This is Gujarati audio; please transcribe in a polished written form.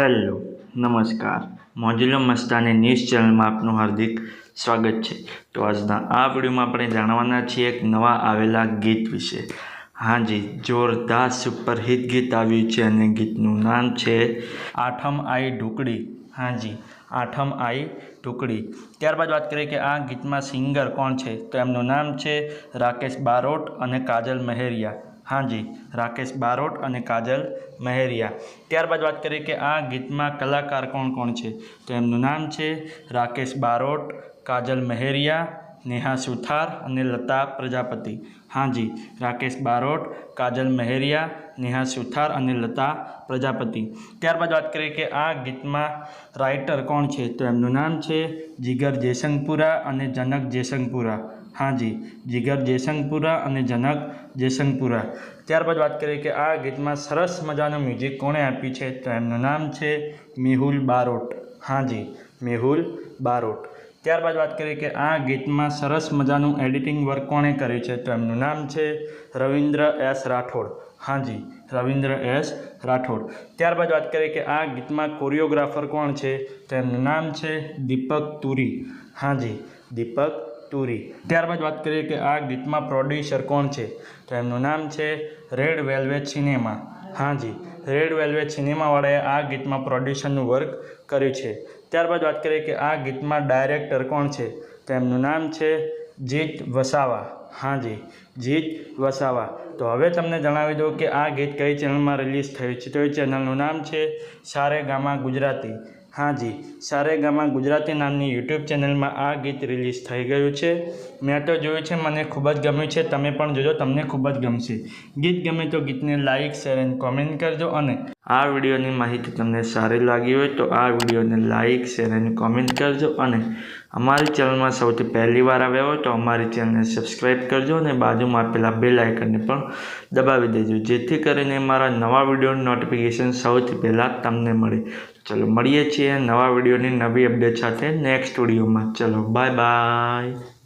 હેલો નમસ્કાર મોજુલો મસ્તાની ન્યૂઝ ચેનલમાં આપનું હાર્દિક સ્વાગત છે। તો આજના આ વિડીયોમાં આપણે જાણવાના છીએ એક નવા આવેલા ગીત વિશે। હાજી, જોરદાર સુપરહિટ ગીત આવ્યું છે અને ગીતનું નામ છે આઠમ આઈ ઢુકડી। હાજી, આઠમ આઈ ઢુકડી। ત્યારબાદ વાત કરીએ કે આ ગીતમાં સિંગર કોણ છે, તો એમનું નામ છે રાકેશ બારોટ અને કાજલ મહેરિયા। હાજી, રાકેશ બારોટ અને કાજલ મહેરિયા। ત્યારબાદ વાત કરીએ કે આ ગીતમાં કલાકાર કોણ કોણ છે, તો એમનું નામ છે રાકેશ બારોટ, કાજલ મહેરિયા, નેહા સુથાર અને લતા પ્રજાપતિ। હાજી, રાકેશ બારોટ, કાજલ મહેરિયા, નેહા સુથાર અને લતા પ્રજાપતિ। ત્યારબાદ વાત કરીએ કે આ ગીતમાં રાઇટર કોણ છે, તો એમનું નામ છે જીગર જયસંગપુરા અને જનક જયસંગપુરા। હાજી, જીગર જયસંગપુરા અને જનક જયસંગપુરા। ત્યારબાદ વાત કરીએ કે આ ગીતમાં સરસ મજાનું મ્યુઝિક કોણે આપ્યું છે, તો એમનું નામ છે મેહુલ બારોટ। હાજી, મેહુલ બારોટ। ત્યારબાદ વાત કરીએ કે આ ગીતમાં સરસ મજાનું એડિટિંગ વર્ક કોણે કર્યું છે, તો એમનું નામ છે રવિન્દ્ર એસ રાઠોડ। હાજી, રવિન્દ્ર એસ રાઠોડ। ત્યારબાદ વાત કરીએ કે આ ગીતમાં કોરિયોગ્રાફર કોણ છે, તો એમનું નામ છે દીપક તુરી। હાજી, દીપક તુરી। ત્યારબાદ વાત કરીએ કે આ ગીતમાં પ્રોડ્યુસર કોણ છે, તો એમનું નામ છે રેડ વેલ્વેટ સિનેમા। હાજી, રેડ વેલ્વેટ સિનેમાવાળાએ આ ગીતમાં પ્રોડ્યુસરનું વર્ક કર્યું છે। ત્યારબાદ વાત કરીએ કે આ ગીતમાં ડાયરેક્ટર કોણ છે, તો એમનું નામ છે જીત વસાવા। હાજી, જીત વસાવા। તો હવે તમને જણાવી દઉં કે આ ગીત કઈ ચેનલમાં રિલીઝ થયું છે, તો એ ચેનલનું નામ છે સારેગામા ગુજરાતી। હાજી, સારેગામા ગુજરાતી નામની યુટ્યુબ ચેનલમાં આ ગીત રિલીઝ થઈ ગયું છે। મેં તો જોયું છે, મને ખૂબ જ ગમ્યું છે, તમે પણ જોજો, તમને ખૂબ જ ગમશે। ગીત ગમે તો ગીતને લાઇક, શેર અને કોમેન્ટ કરજો અને આ વિડીયોની માહિતી તમને સારી લાગી હોય તો આ વિડીયોને લાઇક, શેર અને કોમેન્ટ કરજો અને અમારી ચેનલમાં સૌથી પહેલી વાર આવ્યા હોય તો અમારી ચેનલને સબસ્ક્રાઈબ કરજો અને બાજુમાં આપેલા બેલ આઇકનને પણ દબાવી દેજો, જેથી કરીને મારા નવા વિડીયોની નોટિફિકેશન સૌથી પહેલાં તમને મળે। ચલો મળીએ છીએ નવા વિડીયોની નવી અપડેટ સાથે નેક્સ્ટ વિડીયોમાં। ચલો બાય બાય।